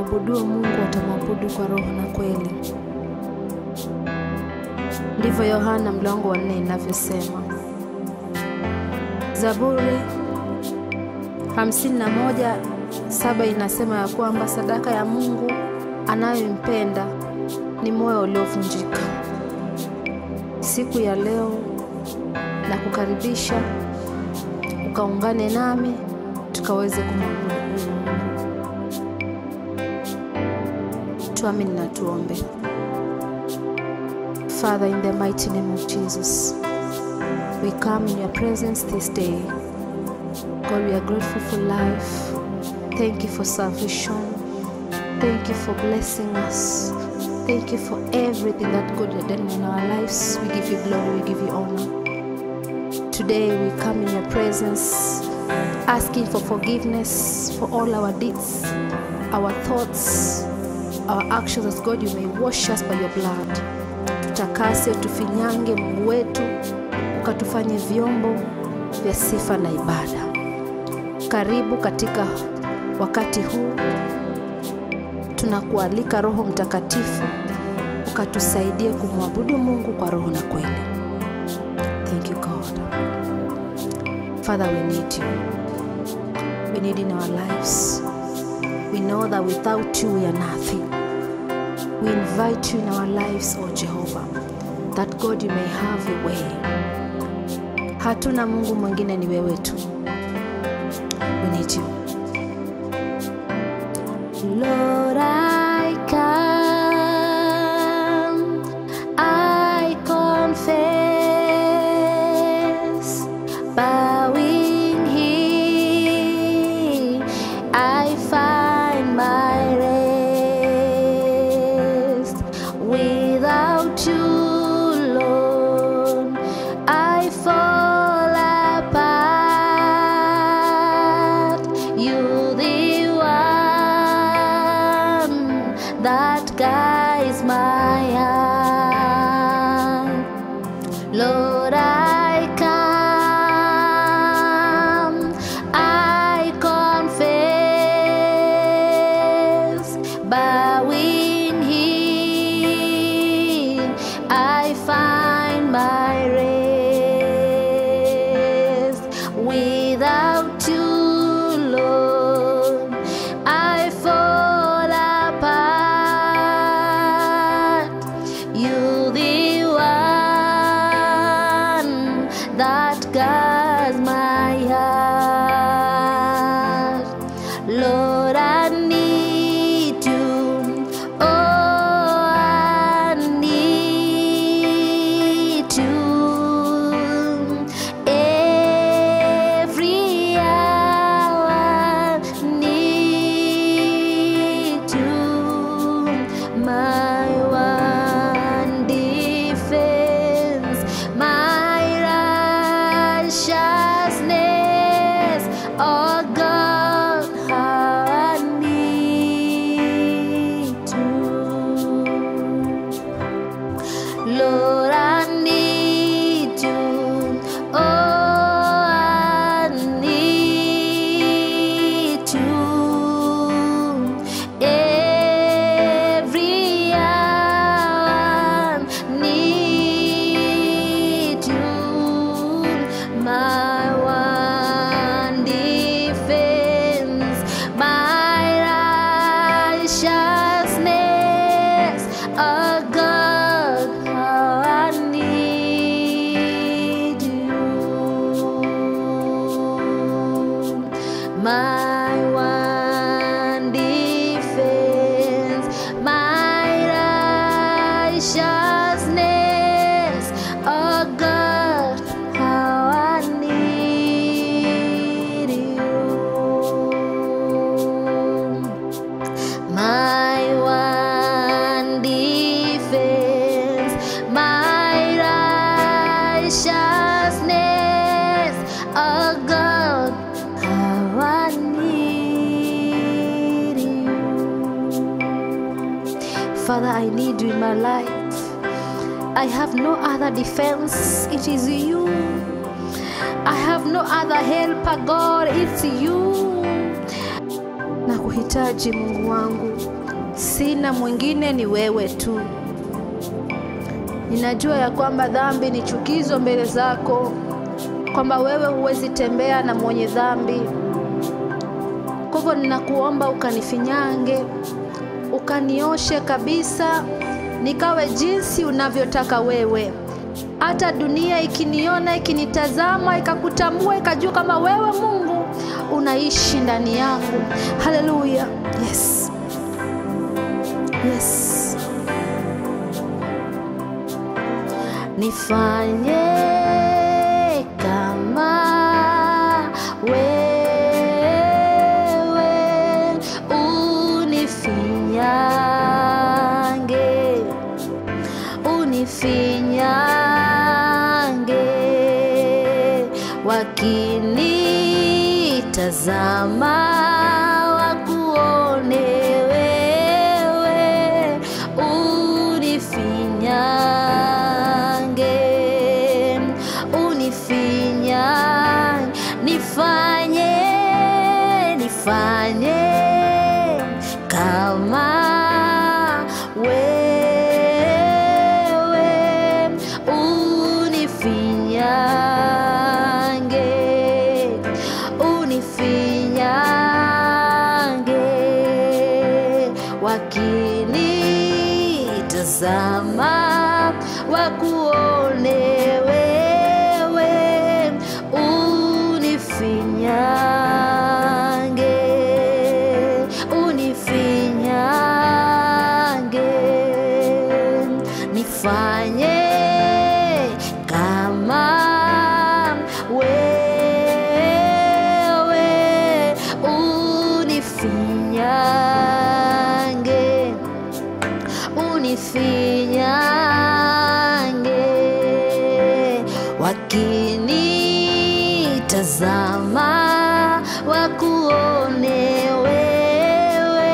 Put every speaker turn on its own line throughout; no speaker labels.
amwabudu Mungu atamwabudu kwa roho na kweli. Ndivyo Yohana mlango wa 4 inavyosema. Zaburi 51:7 inasema ya kwamba sadaka ya Mungu anayompenda ni moyo uliovunjika. Siku ya leo na kukaribisha ukaungane nami tukaweze kumwabudu Mungu. Tuamini na tuombe. Father, in the mighty name of Jesus, we come in your presence this day. God, we are grateful for life. Thank you for salvation. Thank you for blessing us. Thank you for everything that God has done in our lives. We give you glory, we give you honor. Today we come in your presence, asking for forgiveness for all our deeds, our thoughts, our actions. As God, you may wash us by your blood. Tutakase, tufinyange Mungu wetu, ukatufanye vyombo vya sifa na ibada. Karibu katika wakati huu. Tunakualika Roho Mtakatifu, ukatusaidie kumwabudu Mungu kwa roho na kweli. Thank you, God. Father, we need you. We need in our lives. We know that without you we are nothing. We invite you in our lives, O Jehovah, that God, you may have your way. Hatuna Mungu mwingine, ni wewe tu. We need you. Lord, I come, I confess, bowing here, I find my rest. Without you, Lord, I fall apart. You the one that guides my heart. Lord, I come, I confess, bowing here, I find my rest. Without you, Lord, I fall apart. You the one that guides my heart. Lord, I need you. Oh, I need you. Every hour, need you. My one defense, my righteousness. Oh God, how I need you. Lord, I need you. Oh, I need you. Every hour, need you. My one defense, my righteousness. Oh God, how I need you. My one defense, my righteousness. Oh God, how I need you. My one defense, my righteousness. Oh God, how I need you. Father, I need you in my life. I have no other defense. It is you. I have no other helper, God. It's you. Nakuhitaji Mungu wangu. sina mwingine, ni wewe tu. Ninajua ya kwamba dhambi ni chukizo mbele zako, kwamba wewe huwezi tembea na mwenye dhambi. Kwa hivyo ninakuomba ukanifinyange, ukanioshe kabisa, nikawe jinsi unavyotaka wewe. Hata dunia ikiniona, ikinitazama, ikakutambua, ikajua kama wewe Mungu unaishi ndani yangu. Haleluya. Yes. Yes. Nifanye kama wewe, unifinyange, unifinyange, wakinitazama wakuone wewe, unifinyange, unifinyange, nifanye kama wewe, unifinyange, unifinyange, wakinitazama wakuone wewe, unifinyange, unifinyange, nifanye kama wewe, unifinyange, unifinyange, wakinitazama wakuone wewe,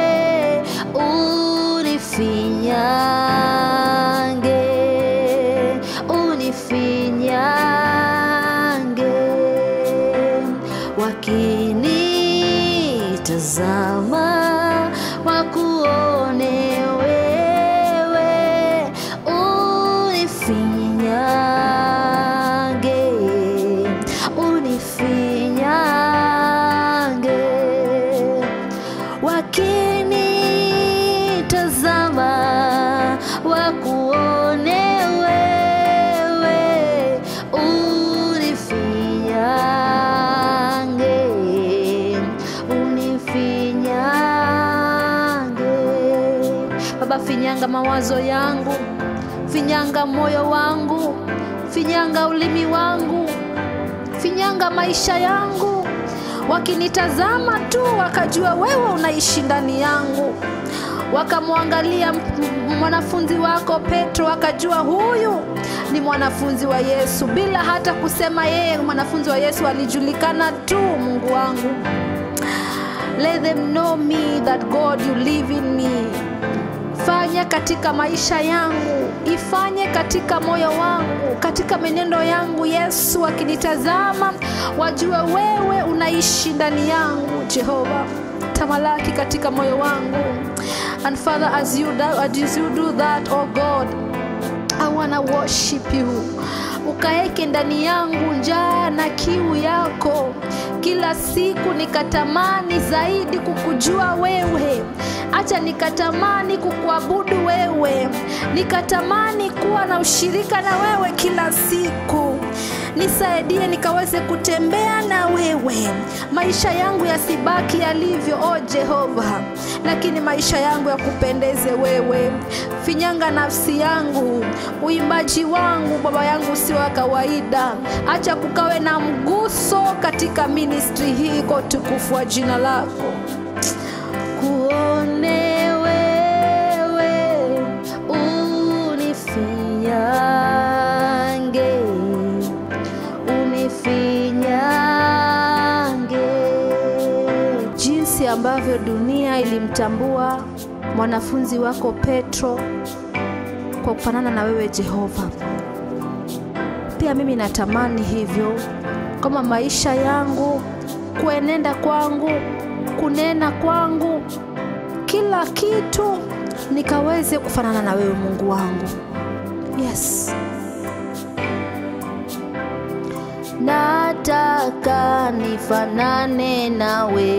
unifinyange, unifinyange, wakinitazama wakuone wewe, unifinyange, unifinyange, wakinitazama wakuone wewe, unifinyange, unifinyange. Baba, finyanga mawazo yangu, finyanga moyo wangu, finyanga ulimi wangu, finyanga maisha yangu. Wakinitazama tu wakajua wewe unaishi ndani yangu. Wakamwangalia mwanafunzi wako Petro, wakajua huyu ni mwanafunzi wa Yesu, bila hata kusema yeye mwanafunzi wa Yesu, alijulikana tu. Mungu wangu, let them know me that God you live in me. Fanya katika maisha yangu, ifanye katika moyo wangu, katika menendo yangu. Yesu, wakinitazama wajue wewe unaishi ndani yangu. Jehova, tamalaki katika moyo wangu. And Father, as you do that, oh God, I wanna worship you. Ukaeke ndani yangu njaa na kiu yako. Kila siku nikatamani zaidi kukujua wewe. Acha nikatamani kukuabudu wewe. Nikatamani kuwa na ushirika na wewe kila siku. Nisaidie nikaweze kutembea na wewe. Maisha yangu yasibaki yalivyo, oh Jehova, lakini maisha yangu yakupendeze wewe. Finyanga nafsi yangu, uimbaji wangu Baba yangu si wa kawaida. Acha kukawe na mguso katika ministry hii kwa utukufu wa jina lako. Kuone wewe, unifinyange, unifinyange. Jinsi ambavyo dunia ilimtambua mwanafunzi wako Petro kwa kufanana na wewe Jehova, pia mimi natamani hivyo. Kama maisha yangu, kuenenda kwangu, kunena kwangu, kila kitu nikaweze kufanana na wewe Mungu wangu. Yes. Nataka nifanane nawe,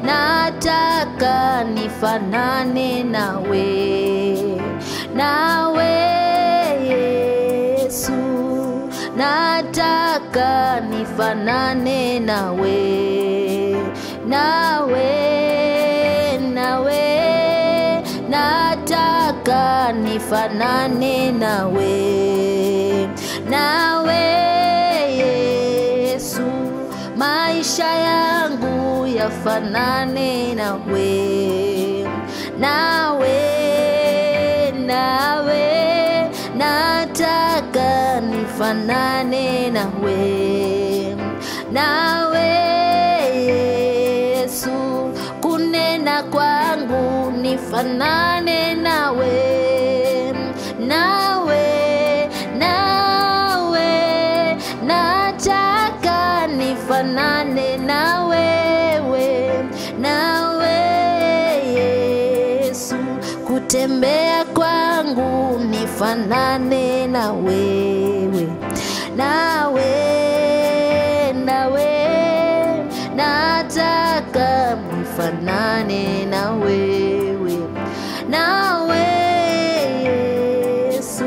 nataka nifanane nawe Yesu, nataka nifanane nawe, nataka nifanane nawe Yesu, maisha yangu yafanane nawe, nataka nifanane nawe Yesu, kunena kwangu nifanane nawe, nataka nifanane nawe Yesu, kutembea kwangu nifanane nawe, nataka nifanane nawe Yesu,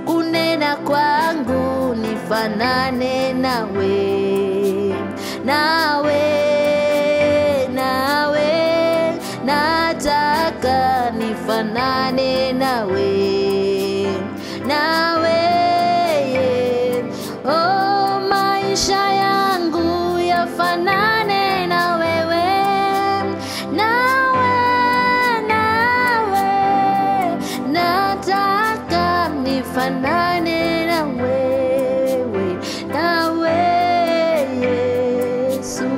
kunena kwangu nifanane nawe, nataka nifanane nawe oh, maisha yangu yafanane na wewe, nataka nifanane na wewe, Yesu,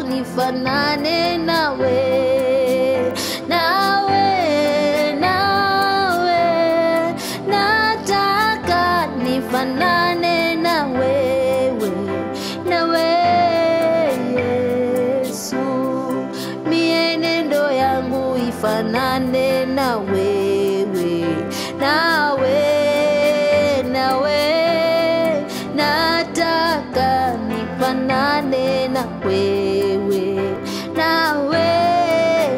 nifanane nawe, nataka nifanane na wewe, Yesu, mienendo yangu ifanane na wewe, nataka nifanane na wewe,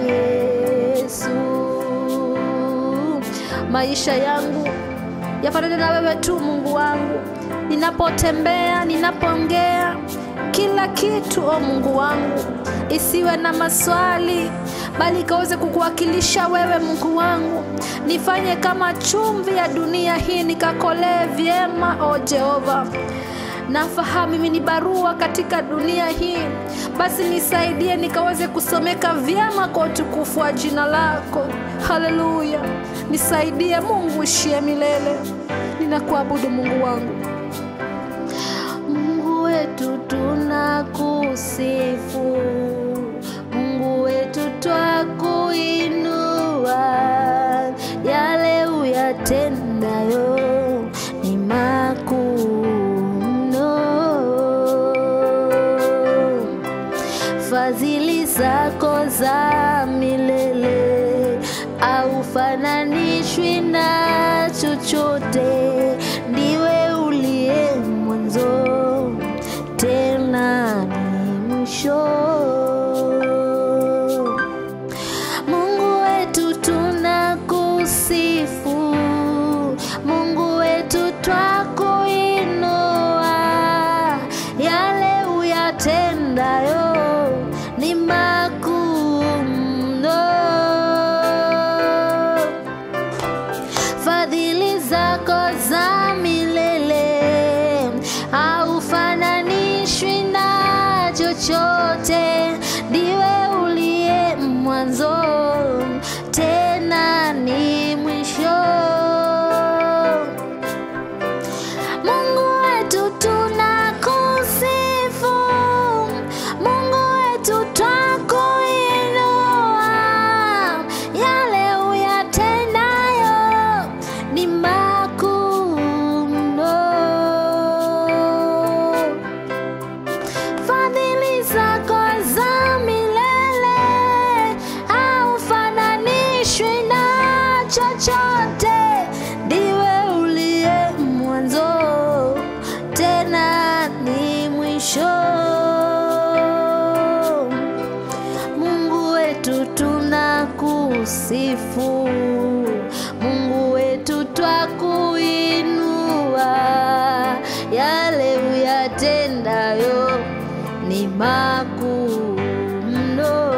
Yesu, maisha yangu yafanane na wewe tu Mungu wangu, ninapotembea, ninapoongea, kila kitu o Mungu wangu isiwe na maswali, bali kaweze kukuwakilisha wewe Mungu wangu. Nifanye kama chumvi ya dunia hii, nikakolee vyema o Jehova. Nafahamu mimi ni barua katika dunia hii, basi nisaidie nikaweze kusomeka vyema kwa utukufu wa jina lako. Haleluya. Nisaidie Mungu ishie milele. Ninakuabudu Mungu wangu. Mungu wetu tunakusifu, Mungu wetu twakuinua, yale uyatendayo ni makuu mno, fadhili zako za milele haufananishwi na chochote, ndiwe uliye mwanzo tena ni mwisho. Mungu wetu tunakusifu, Mungu wetu twakuinua, yale uyatendayo ni makuu mno, fadhili zako za milele haufananishwi na chochote, ndiwe uliye mwanzo tena ni mwisho. Mungu wetu tunakusifu, Mungu wetu twakuinua, yale uyatendayo ni makuu mno, makuu mno.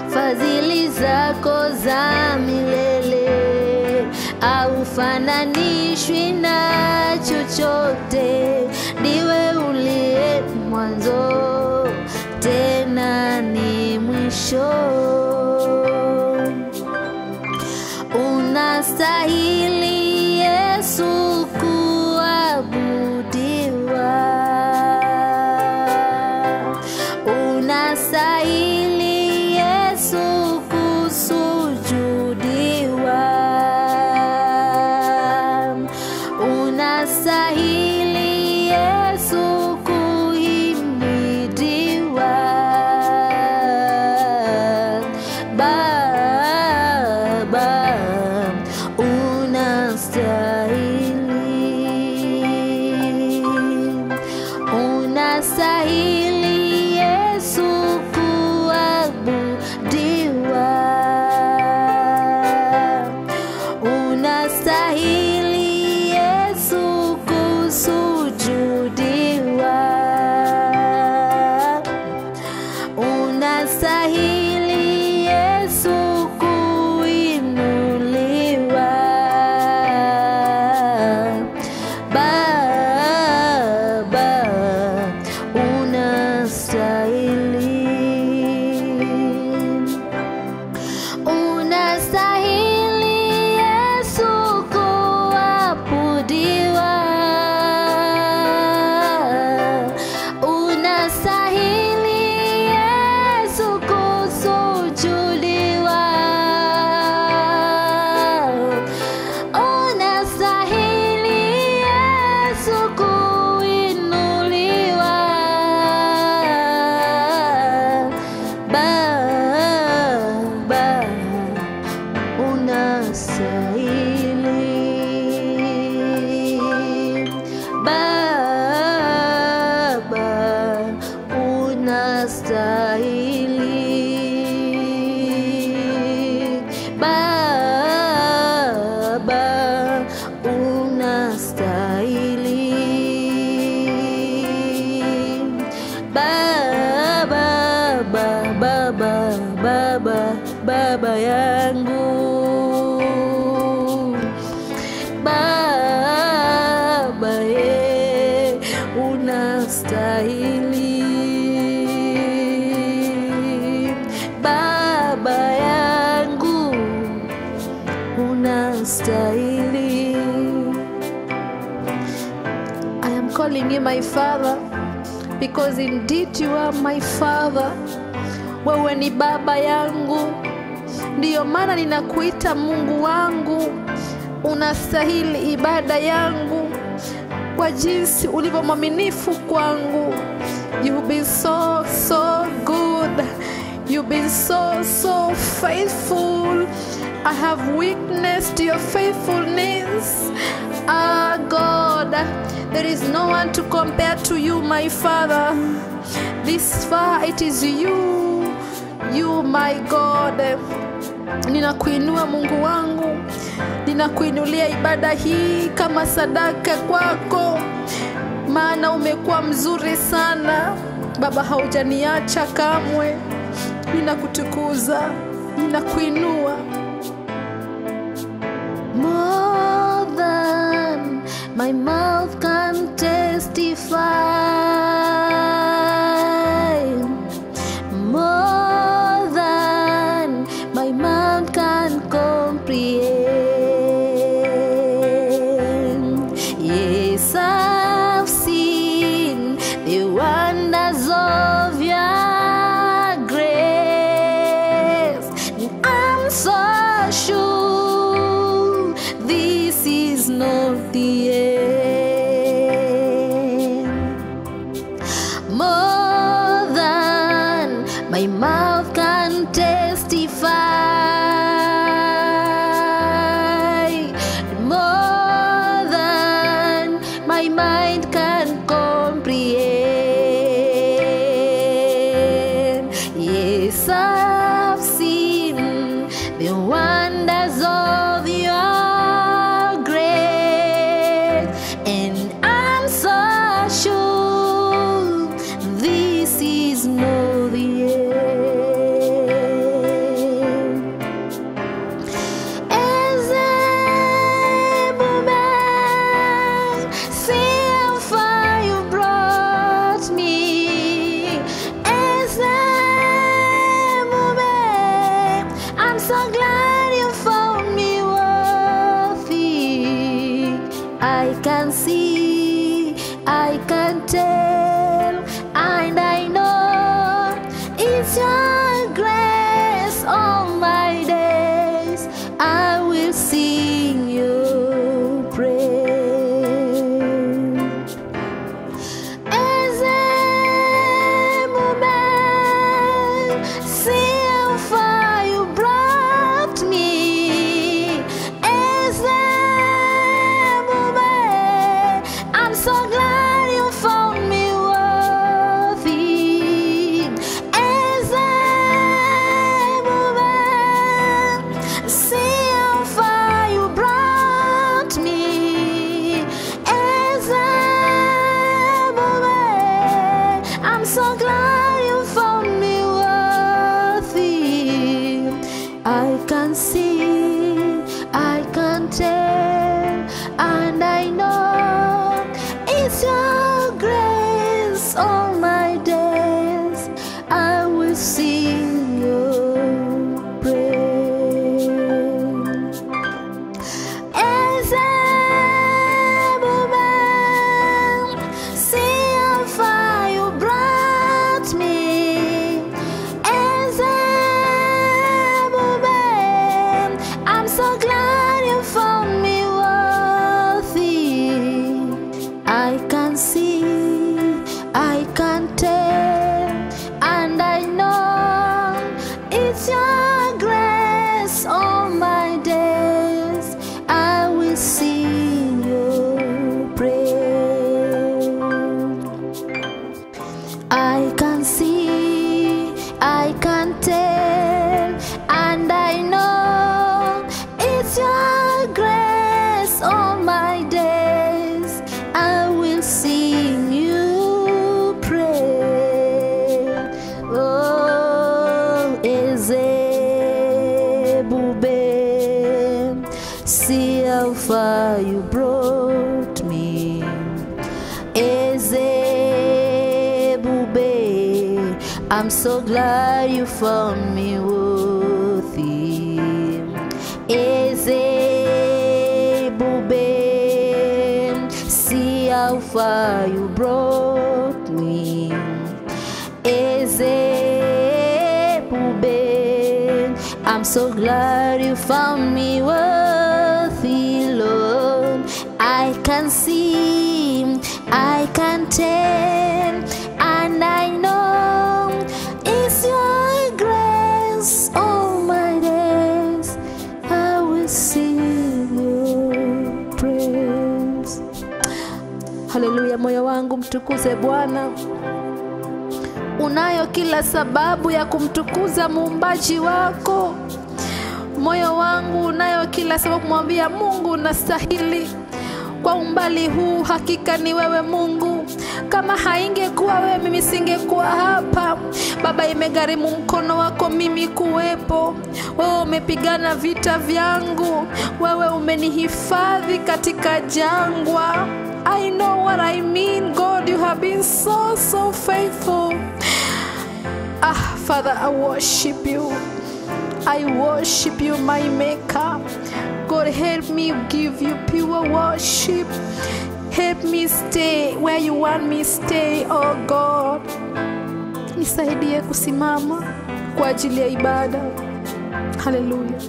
Fadhili zako za milele haufananishwi na chochote. Ndiwe uliye mwanzo tena ni mwisho. Unastahili Yesu kuabudiwa. Unastahili Yesu kusujudiwa. Unastahili Yesu kuhimidiwa. Baba, unastahili. Unastahili Yesu kuabudiwa. Unastahili Yesu kusujudiwa. Unastahili Yesu kuinuliwa. Baba, unastahili. Unastahili Yesu kuabudiwa. Unastahili Yesu kusujudiwa. Unastahili Yesu kuinuliwa. Baba, unastahili. Baba, unastahili. Baba, unastahili. Baba yangu. Baba, unastahili. Baba yangu, unastahili. I am calling you my Father because indeed you are my Father. Wewe ni baba yangu, ndiyo maana ninakuita Mungu wangu. Unastahili ibada yangu kwa jinsi ulivyo mwaminifu kwangu. You've been so good. You've been so faithful. I have witnessed your faithfulness. God, there is no one to compare to you, my Father. This far it is you my God. Ninakuinua Mungu wangu. Ninakuinulia ibada hii kama sadaka kwako, maana umekuwa mzuri sana. Baba, haujaniacha kamwe. Ninakutukuza, ninakuinua. More than my mouth can testify, more than my mouth can comprehend. Yes, I've seen the wonders of your grace. I'm so sure this is not the end. More than my mouth can testify, more than my mind can comprehend. Yes, I've seen the wonders of your grace. I can see, I can tell, and I know it's your grace. All my days I will sing your praise. So glad you found me worthy. I can see, I can tell, and I know it's your grace. All my days I will sing your praise. As a woman, see how far you brought me. As a woman, I'm so glad you found me worthy. I can see, I can tell, and I know it's your grace. All my days I will sing your praise. I can see, I can tell, and I know it's your grace. All my days I will sing you praise. Oh, Ezebube, see how far you brought me. Ezebube, I'm so glad you found me worthy. Ezebube, see how far you brought me. Ezebube, I'm so glad you found me worthy, Lord. I can see, I can tell, and I know it's your grace. All my days I will sing your praise. Haleluya, moyo wangu mtukuze Bwana. Unayo kila sababu ya kumtukuza muumbaji wako. Moyo wangu unayo kila sababu kumwambia Mungu unastahili. Kwa umbali huu hakika ni wewe Mungu. Kama haingekuwa wewe mimi singekuwa hapa. Baba, imegharimu mkono wako mimi kuwepo. Wewe umepigana vita vyangu. Wewe umenihifadhi katika jangwa. I know what I mean, God. You have been so faithful. Father, I worship you. I worship you, my maker. God, help me give you pure worship. Help me stay where you want me stay, oh God. Nisaidie kusimama kwa ajili ya ibada. Hallelujah.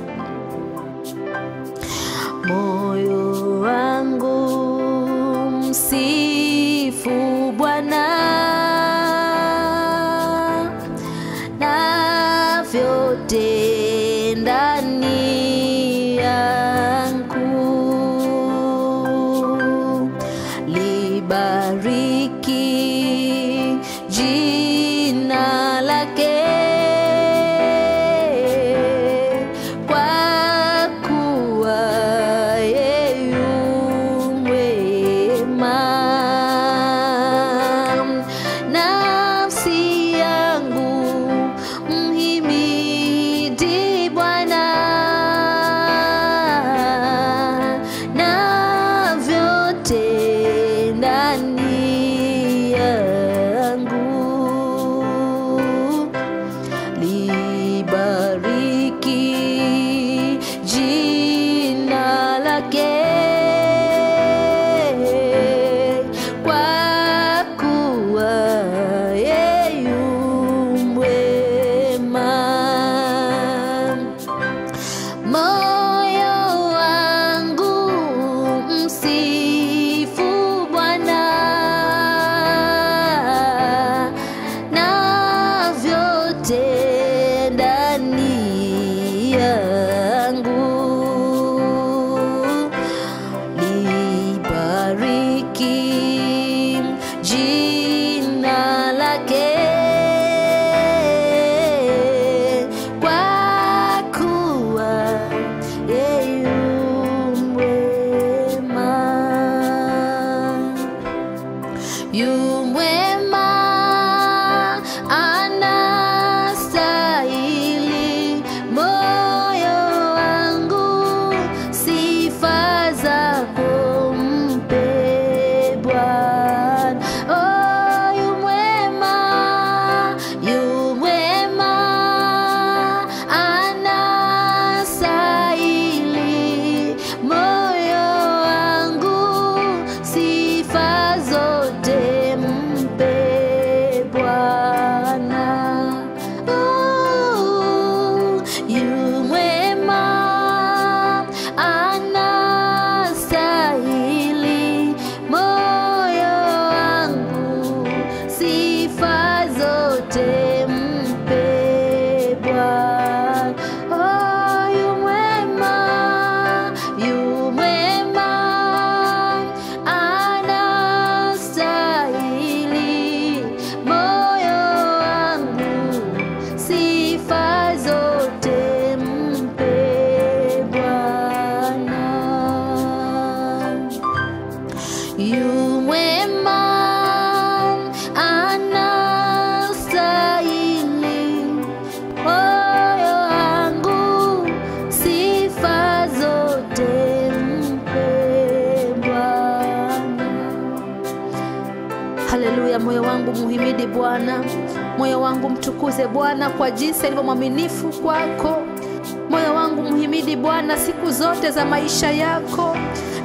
Moyo wangu msifu Bwana, na vyote ndani yangu libariki jina lake, kwa kuwa yeye yu mwema. yu mwema, anastahili moyo wangu, sifa zote mpe Bwana. Haleluya. Moyo wangu muhimidi Bwana, moyo wangu mtukuze Bwana kwa jinsi alivyo mwaminifu kwako. Moyo wangu muhimidi Bwana siku zote za maisha yako.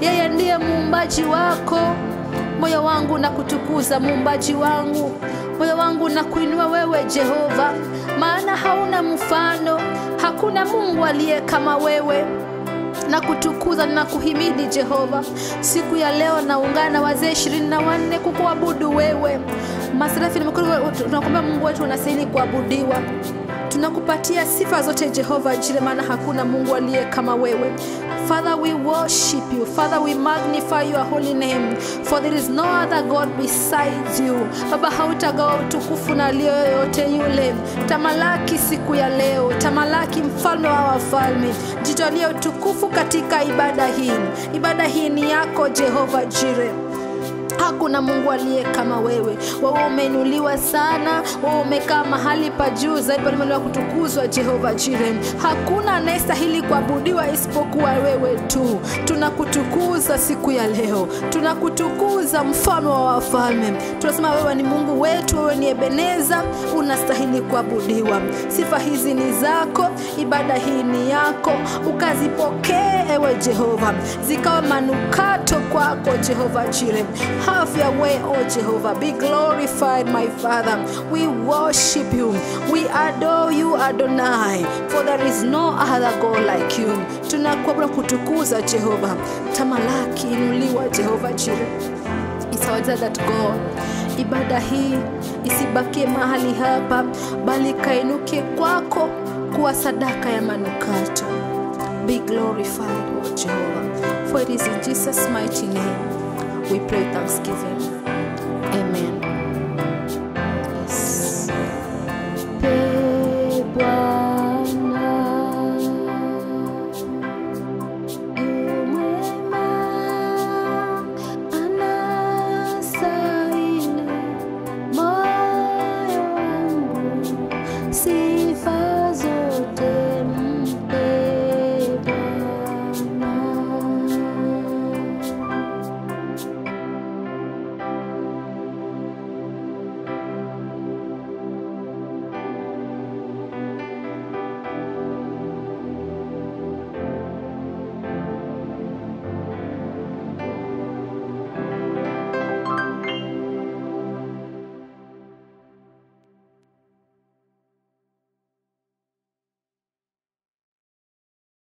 Yeye ndiye muumbaji wako. Moyo wangu nakutukuza muumbaji wangu. Moyo wangu nakuinua wewe Jehova, maana hauna mfano, hakuna Mungu aliye kama wewe. Nakutukuza na kuhimidi Jehova. Siku ya leo naungana wazee 24 kukuabudu wewe. Maserafi tunakuomba Mungu wetu unastahili kuabudiwa. Tunakupatia sifa zote Jehova Jireh, maana hakuna Mungu aliye kama wewe. Father, we worship you. Father, we magnify your holy name, for there is no other God besides you. Baba, hautagawa utukufu na aliye yoyote yule. Tamalaki siku ya leo, tamalaki mfalme wa wafalme. Jitwalie utukufu katika ibada hii. Ibada hii ni yako Jehova Jireh. Hakuna Mungu aliye kama wewe. Wewe umeinuliwa sana, wewe umekaa mahali pa juu zaidi pale kutukuzwa Jehova Jireh. Hakuna anayestahili kuabudiwa isipokuwa wewe tu. Tunakutukuza siku ya leo. Tunakutukuza mfalme wa wafalme. Tunasema wewe ni Mungu wetu, wewe ni Ebeneza, unastahili kuabudiwa. Sifa hizi ni zako, ibada hii ni yako. Ukazipokee ewe Jehova, zikawa manukato kwako Jehova Jireh. Have your way, oh Jehovah. Be glorified, my Father. We worship you. We adore you, Adonai. For there is no other God like you. Tunakuabudu kutukuza Jehova. Tamalaki, inuliwa Jehova Jireh. It's our desire that God, ibada hii isibakie mahali hapa, bali kainuke kwako kuwa sadaka ya manukato. Be glorified, oh Jehovah. For it is in Jesus' mighty name we pray thanksgiving.